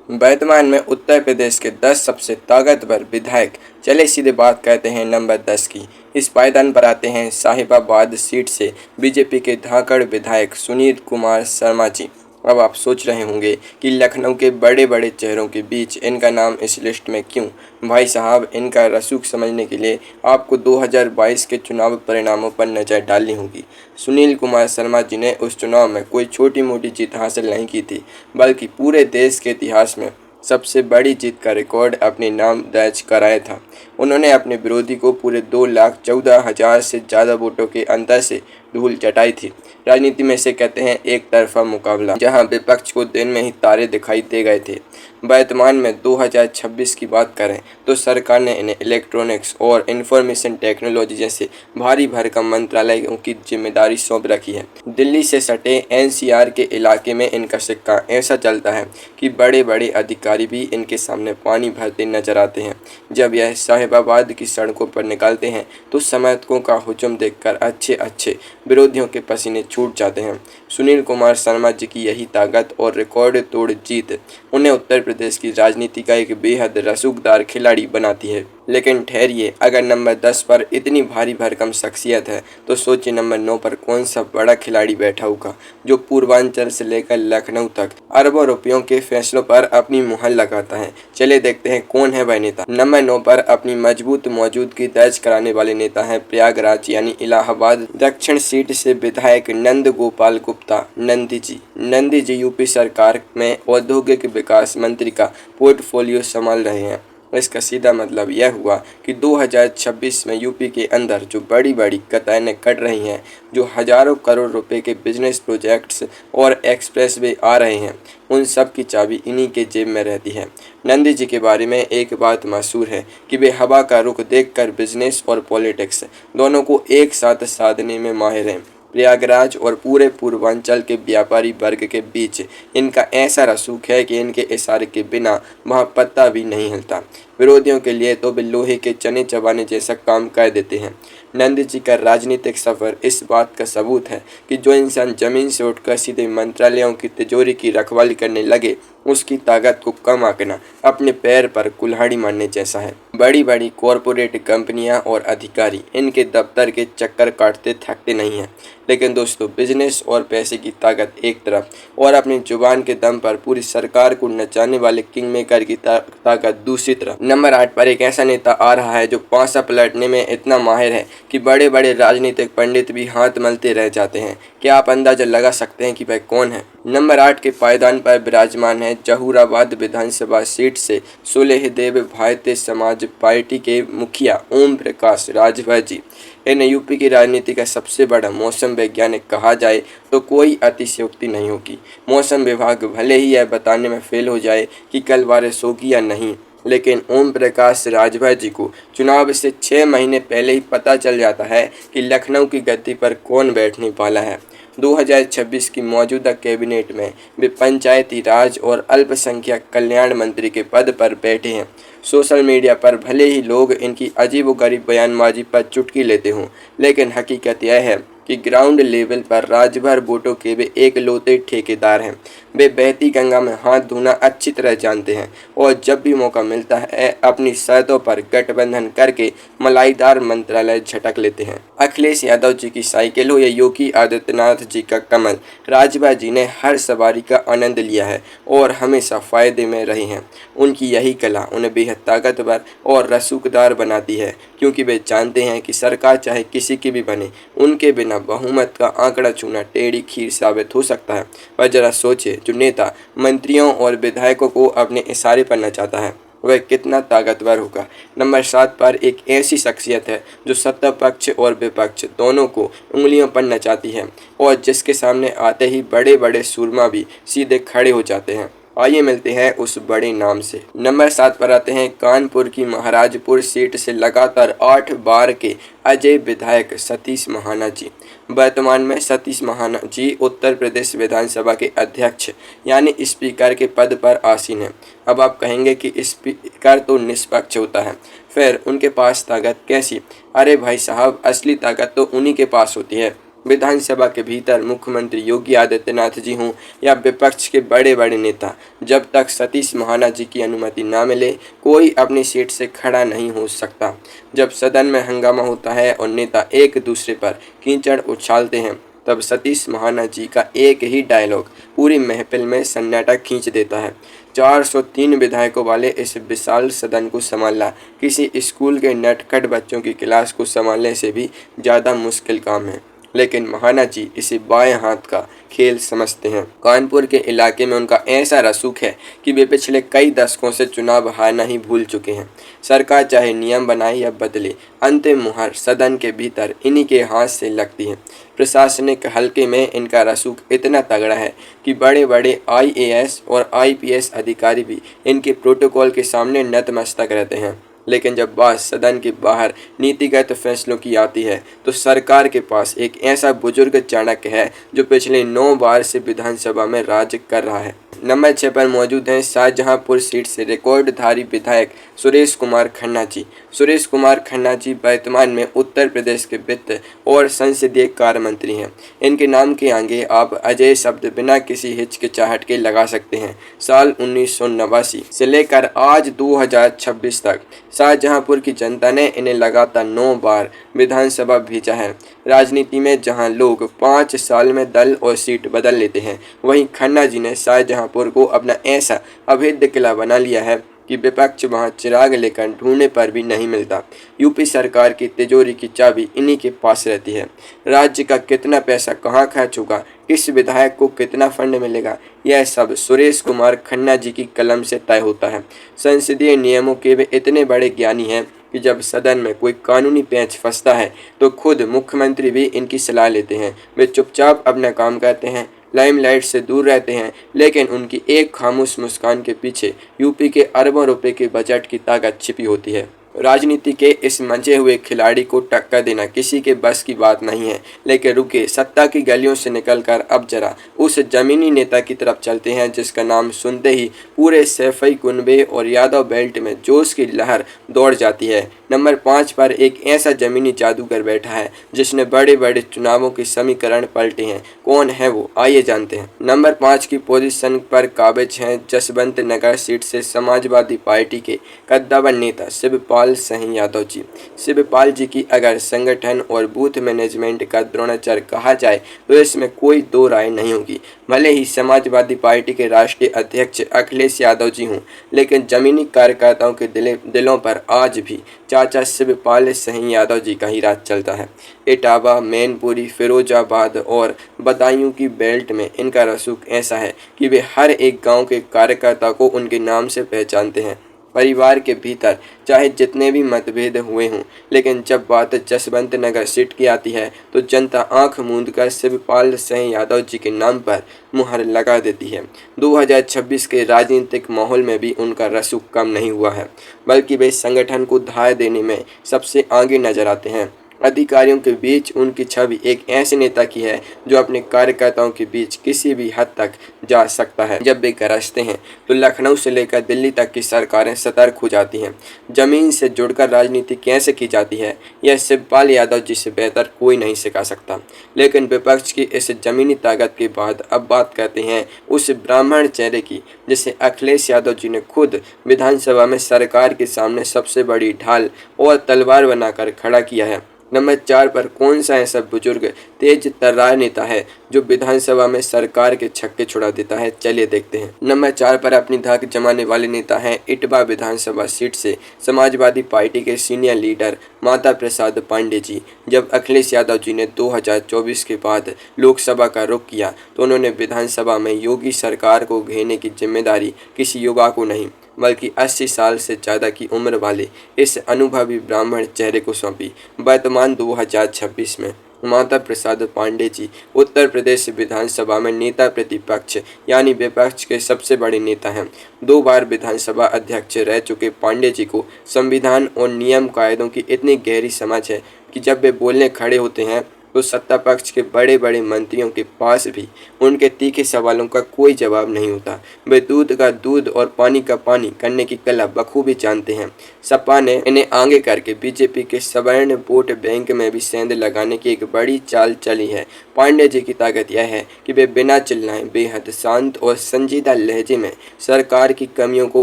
वर्तमान में उत्तर प्रदेश के 10 सबसे ताकतवर विधायक। चले सीधे बात करते हैं नंबर 10 की। इस पायदान पर आते हैं साहिबाबाद सीट से बीजेपी के धाकड़ विधायक सुनील कुमार शर्मा जी। अब आप सोच रहे होंगे कि लखनऊ के बड़े बड़े चेहरों के बीच इनका नाम इस लिस्ट में क्यों। भाई साहब, इनका रसूख समझने के लिए आपको 2022 के चुनाव परिणामों पर नज़र डालनी होगी। सुनील कुमार शर्मा जी ने उस चुनाव में कोई छोटी मोटी जीत हासिल नहीं की थी, बल्कि पूरे देश के इतिहास में सबसे बड़ी जीत का रिकॉर्ड अपने नाम दर्ज कराया था। उन्होंने अपने विरोधी को पूरे 2,14,000 से ज़्यादा वोटों के अंतर से धूल चटाई थी। राजनीति में इसे कहते हैं एक तरफा मुकाबला, जहां विपक्ष को दिन में ही तारे दिखाई दे गए थे। वर्तमान में 2026 की बात करें तो सरकार ने इन्हें इलेक्ट्रॉनिक्स और इंफॉर्मेशन टेक्नोलॉजी जैसे भारी भरकम मंत्रालयों की जिम्मेदारी सौंप रखी है। दिल्ली से सटे एनसीआर के इलाके में इनका सिक्का ऐसा चलता है कि बड़े बड़े अधिकारी भी इनके सामने पानी भरते नजर आते हैं। जब यह साहिबाबाद की सड़कों पर निकलते हैं तो समर्थकों का हुजूम देखकर अच्छे अच्छे विरोधियों के पसीने छूट जाते हैं। सुनील कुमार शर्मा जी की यही ताकत और रिकॉर्ड तोड़ जीत उन्हें उत्तर प्रदेश की राजनीति का एक बेहद रसूखदार खिलाड़ी बनाती है। लेकिन ठहरिए, अगर नंबर 10 पर इतनी भारी भरकम शख्सियत है तो सोचिए नंबर 9 पर कौन सा बड़ा खिलाड़ी बैठा होगा, जो पूर्वांचल से लेकर लखनऊ तक अरबों रुपयों के फैसलों पर अपनी मुहर लगाता है। चलिए देखते हैं कौन है वह नेता। नंबर 9 पर अपनी मजबूत मौजूदगी दर्ज कराने वाले नेता हैं प्रयागराज यानी इलाहाबाद दक्षिण सीट से विधायक नंद गोपाल गुप्ता नंदी जी। नंदी जी यूपी सरकार में औद्योगिक विकास मंत्री का पोर्टफोलियो संभाल रहे हैं। इसका सीधा मतलब यह हुआ कि 2026 में यूपी के अंदर जो बड़ी बड़ी कतारें कट रही हैं, जो हजारों करोड़ रुपए के बिजनेस प्रोजेक्ट्स और एक्सप्रेसवे आ रहे हैं, उन सब की चाबी इन्हीं के जेब में रहती है। नंदी जी के बारे में एक बात मशहूर है कि वे हवा का रुख देखकर बिजनेस और पॉलिटिक्स दोनों को एक साथ साधने में माहिर हैं। प्रयागराज और पूरे पूर्वांचल के व्यापारी वर्ग के बीच इनका ऐसा रसूख है कि इनके इशारे के बिना वहाँ पत्ता भी नहीं हिलता। विरोधियों के लिए तो वे लोहे के चने चबाने जैसा काम कर देते हैं। नंद जी का राजनीतिक सफर इस बात का सबूत है कि जो इंसान जमीन से उठकर सीधे मंत्रालयों की तिजोरी की रखवाली करने लगे, उसकी ताकत को कम आंकना अपने पैर पर कुल्हाड़ी मारने जैसा है। बड़ी बड़ी कॉरपोरेट कंपनियां और अधिकारी इनके दफ्तर के चक्कर काटते थकते नहीं हैं। लेकिन दोस्तों, बिजनेस और पैसे की ताकत एक तरफ और अपनी जुबान के दम पर पूरी सरकार को नचाने वाले किंग मेकर की ताकत दूसरी तरफ। नंबर 8 पर एक ऐसा नेता आ रहा है जो पांसा पलटने में इतना माहिर है कि बड़े बड़े राजनीतिक पंडित भी हाथ मलते रह जाते हैं। क्या आप अंदाजा लगा सकते हैं कि वह कौन है? नंबर 8 के पायदान पर विराजमान है जहूराबाद विधानसभा सीट से सुलेहदेव भारतीय समाज पार्टी के मुखिया ओम प्रकाश राजभर जी। इन्हें यूपी की राजनीति का सबसे बड़ा मौसम वैज्ञानिक कहा जाए तो कोई अतिशयोक्ति नहीं होगी। मौसम विभाग भले ही यह बताने में फेल हो जाए कि कल बारिश होगी या नहीं, लेकिन ओम प्रकाश राजभर जी को चुनाव से 6 महीने पहले ही पता चल जाता है कि लखनऊ की गद्दी पर कौन बैठने वाला है। 2026 की मौजूदा कैबिनेट में वे पंचायती राज और अल्पसंख्यक कल्याण मंत्री के पद पर बैठे हैं। सोशल मीडिया पर भले ही लोग इनकी अजीबोगरीब बयानबाजी पर चुटकी लेते हों, लेकिन हकीकत यह है कि ग्राउंड लेवल पर राजभर वोटों के वे एक लौते ठेकेदार हैं। वे बहती गंगा में हाथ धोना अच्छी तरह जानते हैं और जब भी मौका मिलता है अपनी शर्तों पर गठबंधन करके मलाईदार मंत्रालय झटक लेते हैं। अखिलेश यादव जी की साइकिल हो या योगी आदित्यनाथ जी का कमल, राजभर जी ने हर सवारी का आनंद लिया है और हमेशा फायदे में रहे हैं। उनकी यही कला उन्हें बेहद ताकतवर और रसूखदार बनाती है, क्योंकि वे जानते हैं कि सरकार चाहे किसी की भी बने, उनके बिना बहुमत का आंकड़ा छूना टेढ़ी खीर साबित हो सकता है। पर जरा सोचे, जो नेता मंत्रियों और विधायकों को अपने इशारे पर नचाता है, वह कितना ताकतवर होगा। नंबर 7 पर एक ऐसी शख्सियत है जो सत्ता पक्ष और विपक्ष दोनों को उंगलियों पर नचाती है और जिसके सामने आते ही बड़े बड़े सूरमा भी सीधे खड़े हो जाते हैं। आइए मिलते हैं उस बड़े नाम से। नंबर 7 पर आते हैं कानपुर की महाराजपुर सीट से लगातार 8 बार के अजय विधायक सतीश महाना जी। वर्तमान में सतीश महाना जी उत्तर प्रदेश विधानसभा के अध्यक्ष यानी स्पीकर के पद पर आसीन हैं। अब आप कहेंगे कि स्पीकर तो निष्पक्ष होता है, फिर उनके पास ताकत कैसी? अरे भाई साहब, असली ताकत तो उन्हीं के पास होती है विधानसभा के भीतर मुख्यमंत्री योगी आदित्यनाथ जी हों या विपक्ष के बड़े बड़े नेता, जब तक सतीश महाना जी की अनुमति ना मिले कोई अपनी सीट से खड़ा नहीं हो सकता। जब सदन में हंगामा होता है और नेता एक दूसरे पर कीचड़ उछालते हैं, तब सतीश महाना जी का एक ही डायलॉग पूरी महफिल में सन्नाटा खींच देता है। 403 विधायकों वाले इस विशाल सदन को संभालना किसी स्कूल के नटखट बच्चों की क्लास को संभालने से भी ज़्यादा मुश्किल काम है, लेकिन महाना जी इसे बाएं हाथ का खेल समझते हैं। कानपुर के इलाके में उनका ऐसा रसूख है कि वे पिछले कई दशकों से चुनाव हारना ही भूल चुके हैं। सरकार चाहे नियम बनाए या बदले, अंतिम मुहर सदन के भीतर इन्हीं के हाथ से लगती है। प्रशासनिक हलके में इनका रसूख इतना तगड़ा है कि बड़े बड़े IAS और IPS अधिकारी भी इनके प्रोटोकॉल के सामने नतमस्तक रहते हैं। लेकिन जब बात सदन के बाहर नीतिगत फैसलों की आती है, तो सरकार के पास एक ऐसा बुजुर्ग चाणक्य है जो पिछले 9 बार से विधानसभा में राज कर रहा है। नंबर 6 पर मौजूद हैं शाहजहांपुर सीट से रिकॉर्डधारी विधायक सुरेश कुमार खन्ना जी। सुरेश कुमार खन्ना जी वर्तमान में उत्तर प्रदेश के वित्त और संसदीय कार्य मंत्री हैं। इनके नाम के आगे आप अजय शब्द बिना किसी हिचकिचाहट के लगा सकते हैं। साल 1989 से लेकर आज 2026 तक शाहजहांपुर की जनता ने इन्हें लगातार 9 बार विधानसभा भेजा है। राजनीति में जहां लोग 5 साल में दल और सीट बदल लेते हैं, वहीं खन्ना जी ने शाहजहांपुर को अपना ऐसा अभेद्य किला बना लिया है कि विपक्ष वहां चिराग लेकर ढूंढने पर भी नहीं मिलता। यूपी सरकार की तिजोरी की चाबी इन्हीं के पास रहती है। राज्य का कितना पैसा कहां खर्च होगा, किस विधायक को कितना फंड मिलेगा, यह सब सुरेश कुमार खन्ना जी की कलम से तय होता है। संसदीय नियमों के वे इतने बड़े ज्ञानी हैं कि जब सदन में कोई कानूनी पेंच फंसता है तो खुद मुख्यमंत्री भी इनकी सलाह लेते हैं। वे चुपचाप अपना काम करते हैं, लाइमलाइट से दूर रहते हैं, लेकिन उनकी एक खामोश मुस्कान के पीछे यूपी के अरबों रुपए के बजट की ताकत छिपी होती है। राजनीति के इस मंचे हुए खिलाड़ी को टक्कर देना किसी के बस की बात नहीं है, लेकिन रुके सत्ता की गलियों से निकलकर अब जरा उस जमीनी नेता की तरफ चलते हैं जिसका नाम सुनते ही पूरे सैफई कुनबे और यादव बेल्ट में जोश की लहर दौड़ जाती है। नंबर 5 पर एक ऐसा जमीनी जादूगर बैठा है जिसने बड़े बड़े चुनावों के समीकरण पलटे हैं। कौन है वो, आइए जानते हैं। नंबर 5 की पोजीशन पर काबिज हैं जसवंत नगर सीट से समाजवादी पार्टी के कद्दावर नेता शिवपाल सिंह यादव जी। शिवपाल जी की अगर संगठन और बूथ मैनेजमेंट का द्रोणाचार्य कहा जाए तो इसमें कोई दो राय नहीं होगी। भले ही समाजवादी पार्टी के राष्ट्रीय अध्यक्ष अखिलेश यादव जी हों, लेकिन जमीनी कार्यकर्ताओं के दिलों पर आज भी चाचा शिवपाल सिंह यादव जी का ही राज चलता है। इटावा, मैनपुरी, फिरोजाबाद और बदायूं की बेल्ट में इनका रसूख ऐसा है कि वे हर एक गांव के कार्यकर्ता को उनके नाम से पहचानते हैं। परिवार के भीतर चाहे जितने भी मतभेद हुए हों, लेकिन जब बात जसवंत नगर सीट की आती है तो जनता आंख मूंद कर शिवपाल सिंह यादव जी के नाम पर मुहर लगा देती है। 2026 के राजनीतिक माहौल में भी उनका रसूख कम नहीं हुआ है, बल्कि वे संगठन को धार देने में सबसे आगे नजर आते हैं। अधिकारियों के बीच उनकी छवि एक ऐसे नेता की है जो अपने कार्यकर्ताओं के बीच किसी भी हद तक जा सकता है। जब वे गरजते हैं तो लखनऊ से लेकर दिल्ली तक की सरकारें सतर्क हो जाती हैं। जमीन से जुड़कर राजनीति कैसे की जाती है, यह शिवपाल यादव जी से बेहतर कोई नहीं सिखा सकता। लेकिन विपक्ष की इस जमीनी ताकत के बाद अब बात करते हैं उस ब्राह्मण चेहरे की जिसे अखिलेश यादव जी ने खुद विधानसभा में सरकार के सामने सबसे बड़ी ढाल और तलवार बनाकर खड़ा किया है। नंबर 4 पर कौन सा ऐसा बुजुर्ग तेज तर्रार नेता है जो विधानसभा में सरकार के छक्के छुड़ा देता है, चलिए देखते हैं। नंबर 4 पर अपनी धाक जमाने वाले नेता हैं इटवा विधानसभा सीट से समाजवादी पार्टी के सीनियर लीडर माता प्रसाद पांडे जी। जब अखिलेश यादव जी ने 2024 के बाद लोकसभा का रुख किया तो उन्होंने विधानसभा में योगी सरकार को घेरने की जिम्मेदारी किसी युवा को नहीं बल्कि 80 साल से ज़्यादा की उम्र वाले इस अनुभवी ब्राह्मण चेहरे को सौंपी। वर्तमान 2026 में माता प्रसाद पांडे जी उत्तर प्रदेश विधानसभा में नेता प्रतिपक्ष यानी विपक्ष के सबसे बड़े नेता हैं। 2 बार विधानसभा अध्यक्ष रह चुके पांडे जी को संविधान और नियम कायदों की इतनी गहरी समझ है कि जब वे बोलने खड़े होते हैं तो सत्ता पक्ष के बड़े बड़े मंत्रियों के पास भी उनके तीखे सवालों का कोई जवाब नहीं होता। वे दूध का दूध और पानी का पानी करने की कला बखूबी जानते हैं। सपा ने इन्हें आगे करके बीजेपी के सवर्ण वोट बैंक में भी सेंध लगाने की एक बड़ी चाल चली है। पांडे जी की ताकत यह है कि वे बिना चिल्लाए बेहद शांत और संजीदा लहजे में सरकार की कमियों को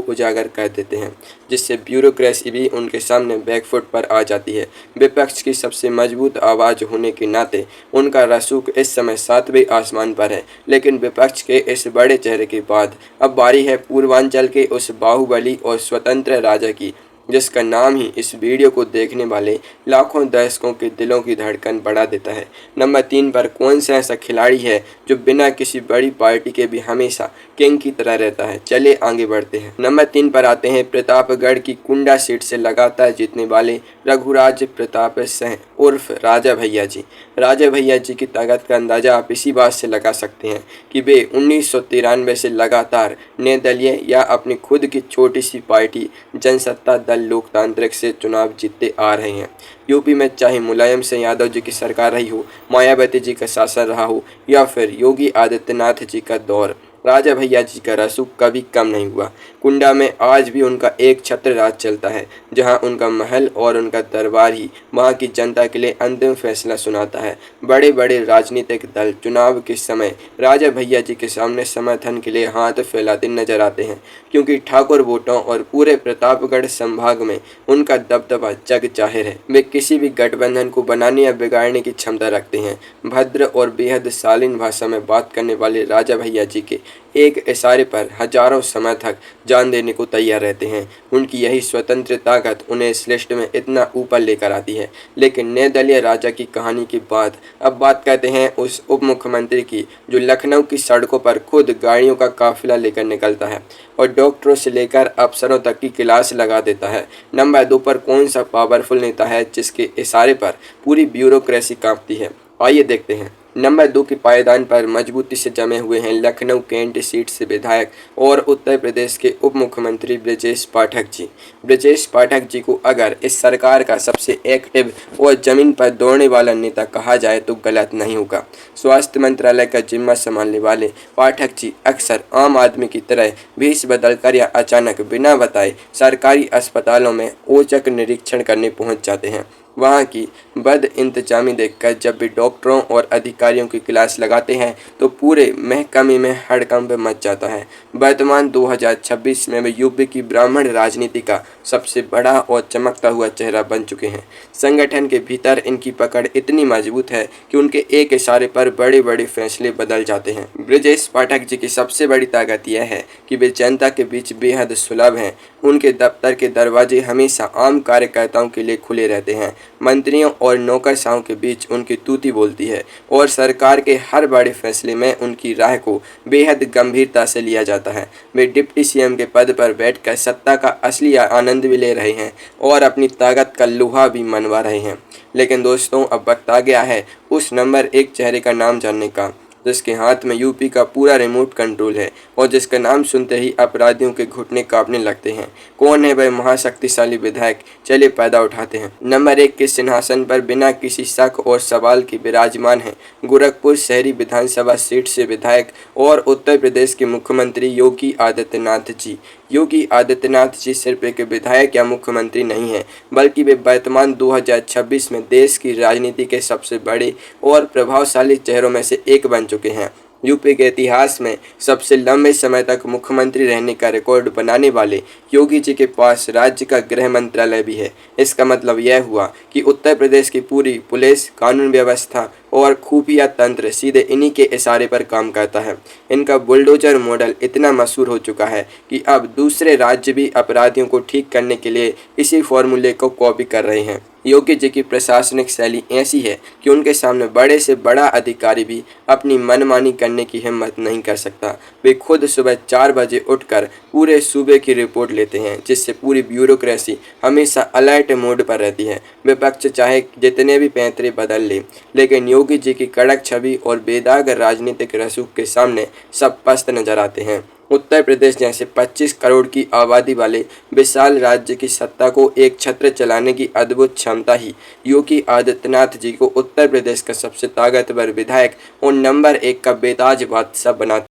उजागर कर देते हैं, जिससे ब्यूरोक्रेसी भी उनके सामने बैकफुट पर आ जाती है। विपक्ष की सबसे मजबूत आवाज़ होने के नाते उनका रसूख इस समय 7वें आसमान पर है। लेकिन विपक्ष के इस बड़े चेहरे के बाद अब बारी है पूर्वांचल के उस बाहुबली और स्वतंत्र राजा की, जिसका नाम ही इस वीडियो को देखने वाले लाखों दर्शकों के दिलों की धड़कन बढ़ा देता है। नंबर 3 पर कौन सा ऐसा खिलाड़ी है जो बिना किसी बड़ी पार्टी के भी हमेशा किंग की तरह रहता है? चलिए आगे बढ़ते हैं। नंबर 3 पर आते हैं प्रतापगढ़ की कुंडा सीट से लगातार जीतने वाले रघुराज प्रताप सिंह उर्फ राजा भैया जी। राजा भैया जी की ताकत का अंदाजा आप इसी बात से लगा सकते हैं कि वे 1993 से लगातार निर्दलीय या अपनी खुद की छोटी सी पार्टी जनसत्ता दल लोकतांत्रिक से चुनाव जीतते आ रहे हैं। यूपी में चाहे मुलायम सिंह यादव जी की सरकार रही हो, मायावती जी का शासन रहा हो या फिर योगी आदित्यनाथ जी का दौर, राजा भैया जी का रसूख कभी कम नहीं हुआ। कुंडा में आज भी उनका एक छत्र राज चलता है, जहां उनका महल और उनका दरबार ही वहां की जनता के लिए अंतिम फैसला सुनाता है। बड़े बड़े राजनीतिक दल चुनाव के समय राजा भैया जी के सामने समर्थन के लिए हाथ फैलाते नजर आते हैं, क्योंकि ठाकुर वोटों और पूरे प्रतापगढ़ संभाग में उनका दबदबा जग जाहिर है। वे किसी भी गठबंधन को बनाने या बिगाड़ने की क्षमता रखते हैं। भद्र और बेहद शालीन भाषा में बात करने वाले राजा भैया जी के एक इशारे पर हजारों समर्थक जान देने को तैयार रहते हैं। उनकी यही स्वतंत्र ताकत उन्हें इस लिस्ट में इतना ऊपर लेकर आती है। लेकिन निर्दलीय राजा की कहानी के बाद अब बात करते हैं उस उप मुख्यमंत्री की जो लखनऊ की सड़कों पर खुद गाड़ियों का काफिला लेकर निकलता है और डॉक्टरों से लेकर अफसरों तक की क्लास लगा देता है। नंबर 2 पर कौन सा पावरफुल नेता है जिसके इशारे पर पूरी ब्यूरोक्रेसी कांपती है? आइए देखते हैं। नंबर 2 के पायदान पर मजबूती से जमे हुए हैं लखनऊ कैंट सीट से विधायक और उत्तर प्रदेश के उप मुख्यमंत्री ब्रजेश पाठक जी। ब्रजेश पाठक जी को अगर इस सरकार का सबसे एक्टिव और जमीन पर दौड़ने वाला नेता कहा जाए तो गलत नहीं होगा। स्वास्थ्य मंत्रालय का जिम्मा संभालने वाले पाठक जी अक्सर आम आदमी की तरह भेष बदलकर या अचानक बिना बताए सरकारी अस्पतालों में औचक निरीक्षण करने पहुंच जाते हैं। वहाँ की बद इंतजामी देखकर जब भी डॉक्टरों और अधिकारियों की क्लास लगाते हैं तो पूरे महकमे में हड़कंप मच जाता है। वर्तमान 2026 में वे यूपी की ब्राह्मण राजनीति का सबसे बड़ा और चमकता हुआ चेहरा बन चुके हैं। संगठन के भीतर इनकी पकड़ इतनी मजबूत है कि उनके एक इशारे पर बड़े बड़े फैसले बदल जाते हैं। ब्रजेश पाठक जी की सबसे बड़ी ताकत यह है कि वे जनता के बीच बेहद सुलभ हैं। उनके दफ्तर के दरवाजे हमेशा आम कार्यकर्ताओं के लिए खुले रहते हैं। मंत्रियों और नौकरशाहों के बीच उनकी तूती बोलती है और सरकार के हर बड़े फैसले में उनकी राय को बेहद गंभीरता से लिया जाता है। वे डिप्टी सीएम के पद पर बैठकर सत्ता का असली आनंद भी ले रहे हैं और अपनी ताकत का लोहा भी मनवा रहे हैं। लेकिन दोस्तों, अब वक्त आ गया है उस नंबर 1 चेहरे का नाम जानने का, जिसके हाथ में यूपी का पूरा रिमोट कंट्रोल है और जिसका नाम सुनते ही अपराधियों के घुटने कांपने लगते हैं। कौन है वह महाशक्तिशाली विधायक? चलिए पर्दा उठाते हैं। नंबर 1 के सिंहासन पर बिना किसी शक और सवाल के विराजमान है गोरखपुर शहरी विधानसभा सीट से विधायक और उत्तर प्रदेश के मुख्यमंत्री योगी आदित्यनाथ जी। योगी आदित्यनाथ जी सिर्फ एक विधायक या मुख्यमंत्री नहीं है, बल्कि वे वर्तमान 2026 में देश की राजनीति के सबसे बड़े और प्रभावशाली चेहरों में से एक बन चुके हैं। यूपी के इतिहास में सबसे लंबे समय तक मुख्यमंत्री रहने का रिकॉर्ड बनाने वाले योगी जी के पास राज्य का गृह मंत्रालय भी है। इसका मतलब यह हुआ कि उत्तर प्रदेश की पूरी पुलिस, कानून व्यवस्था और खुफिया तंत्र सीधे इन्हीं के इशारे पर काम करता है। इनका बुलडोजर मॉडल इतना मशहूर हो चुका है कि अब दूसरे राज्य भी अपराधियों को ठीक करने के लिए इसी फॉर्मूले को कॉपी कर रहे हैं। योगी जी की प्रशासनिक शैली ऐसी है कि उनके सामने बड़े से बड़ा अधिकारी भी अपनी मनमानी करने की हिम्मत नहीं कर सकता। वे खुद सुबह 4 बजे उठकर पूरे सूबे की रिपोर्ट लेते हैं, जिससे पूरी ब्यूरोक्रेसी हमेशा अलर्ट मोड पर रहती है। विपक्ष चाहे जितने भी पैंतरे बदल ले, लेकिन योगी जी की कड़क छवि और बेदाग राजनीतिक रसूख के सामने सब पस्त नजर आते हैं। उत्तर प्रदेश जैसे 25 करोड़ की आबादी वाले विशाल राज्य की सत्ता को एक छत्र चलाने की अद्भुत क्षमता ही योगी आदित्यनाथ जी को उत्तर प्रदेश का सबसे ताकतवर विधायक और नंबर 1 का बेताज बादशाह बनाती